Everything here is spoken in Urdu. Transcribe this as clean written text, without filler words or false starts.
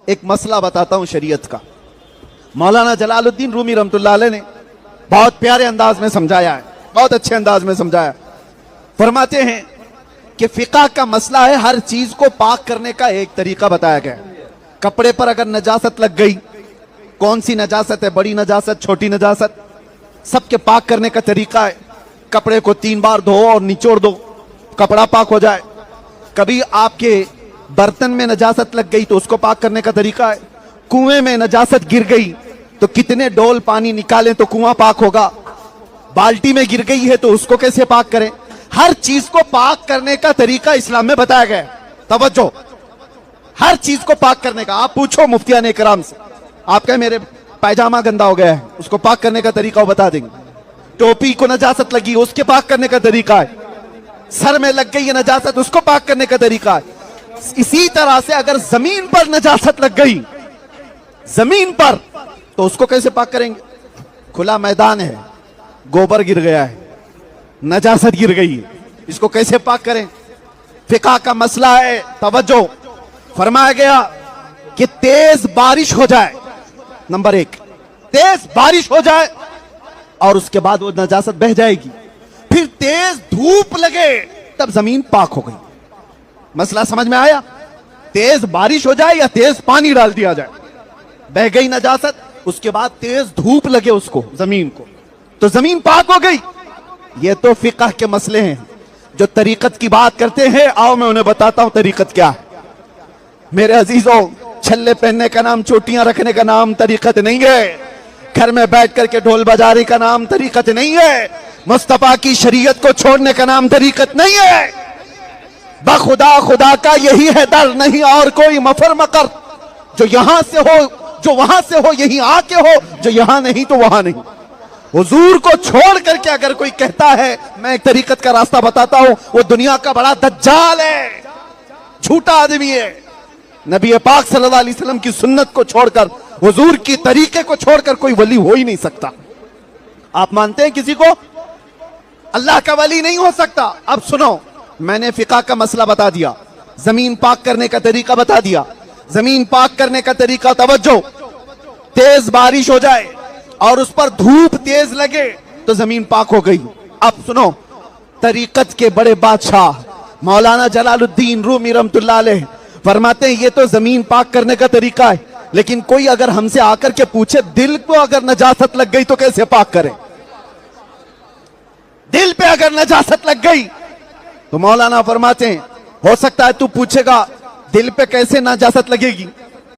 ایک مسئلہ بتاتا ہوں شریعت کا. مولانا جلال الدین رومی رحمۃ اللہ علیہ نے بہت پیارے انداز میں سمجھایا ہے, بہت اچھے انداز میں سمجھایا. فرماتے ہیں کہ فقہ کا مسئلہ ہے, ہر چیز کو پاک کرنے کا ایک طریقہ بتایا گیا. کپڑے پر اگر نجاست لگ گئی, کون سی نجاست ہے, بڑی نجاست, چھوٹی نجاست, سب کے پاک کرنے کا طریقہ ہے. کپڑے کو 3 بار دھو اور نچوڑ دو, کپڑا پاک ہو جائے. کبھی آپ کے برتن میں نجاست لگ گئی تو اس کو پاک کرنے کا طریقہ ہے. کنویں میں نجاست گر گئی تو کتنے ڈول پانی نکالیں تو کنواں پاک ہوگا. بالٹی میں گر گئی ہے تو اس کو کیسے پاک کریں. ہر چیز کو پاک کرنے کا طریقہ اسلام میں بتایا گیا ہے. توجہ, ہر چیز کو پاک کرنے کا. آپ پوچھو مفتیان کرام سے, آپ کہیں میرے پائجامہ گندا ہو گیا ہے, اس کو پاک کرنے کا طریقہ وہ بتا دیں گے. ٹوپی کو نجاست لگی, اس کے پاک کرنے کا طریقہ ہے. سر میں لگ گئی ہے نجاست, اس کو پاک کرنے کا طریقہ ہے. اسی طرح سے اگر زمین پر نجاست لگ گئی, زمین پر, تو اس کو کیسے پاک کریں گے. کھلا میدان ہے, گوبر گر گیا ہے, نجاست گر گئی ہے, اس کو کیسے پاک کریں. فقہ کا مسئلہ ہے. توجہ, فرمایا گیا کہ تیز بارش ہو جائے, نمبر 1, تیز بارش ہو جائے اور اس کے بعد وہ نجاست بہہ جائے گی. پھر تیز دھوپ لگے تب زمین پاک ہو گئی. مسئلہ سمجھ میں آیا. تیز بارش ہو جائے یا تیز پانی ڈال دیا جائے, بہ گئی نجاست, اس کے بعد تیز دھوپ لگے اس کو, زمین کو, تو زمین پاک ہو گئی. یہ تو فقہ کے مسئلے ہیں. جو طریقت کی بات کرتے ہیں, آؤ میں انہیں بتاتا ہوں طریقت کیا ہے. میرے عزیزوں, چھلے پہننے کا نام, چوٹیاں رکھنے کا نام طریقت نہیں ہے. گھر میں بیٹھ کر کے ڈھول بجانے کا نام طریقت نہیں ہے. مصطفیٰ کی شریعت کو چھوڑنے کا نام طریقت نہیں ہے. بخدا خدا کا یہی ہے در, نہیں اور کوئی مفر مکر. جو یہاں سے ہو, جو وہاں سے ہو, یہی آ کے ہو, جو یہاں نہیں تو وہاں نہیں. حضور کو چھوڑ کر کے اگر کوئی کہتا ہے میں ایک طریقت کا راستہ بتاتا ہوں, وہ دنیا کا بڑا دجال ہے, جھوٹا آدمی ہے. نبی پاک صلی اللہ علیہ وسلم کی سنت کو چھوڑ کر, حضور کی طریقے کو چھوڑ کر کوئی ولی ہو ہی نہیں سکتا. آپ مانتے ہیں کسی کو اللہ کا ولی نہیں ہو سکتا؟ اب سنو, میں نے فقہ کا مسئلہ بتا دیا, زمین پاک کرنے کا طریقہ بتا دیا. زمین پاک کرنے کا طریقہ, توجہ, تیز بارش ہو جائے اور اس پر دھوپ تیز لگے تو زمین پاک ہو گئی. اب سنو, طریقت کے بڑے بادشاہ مولانا جلال الدین رومی رحمۃ اللہ علیہ فرماتے ہیں یہ تو زمین پاک کرنے کا طریقہ ہے, لیکن کوئی اگر ہم سے آ کر کے پوچھے دل کو اگر نجاست لگ گئی تو کیسے پاک کریں. دل پہ اگر نجاست لگ گئی تو مولانا فرماتے ہیں ہو سکتا ہے تو پوچھے گا دل پہ کیسے نجاست لگے گی,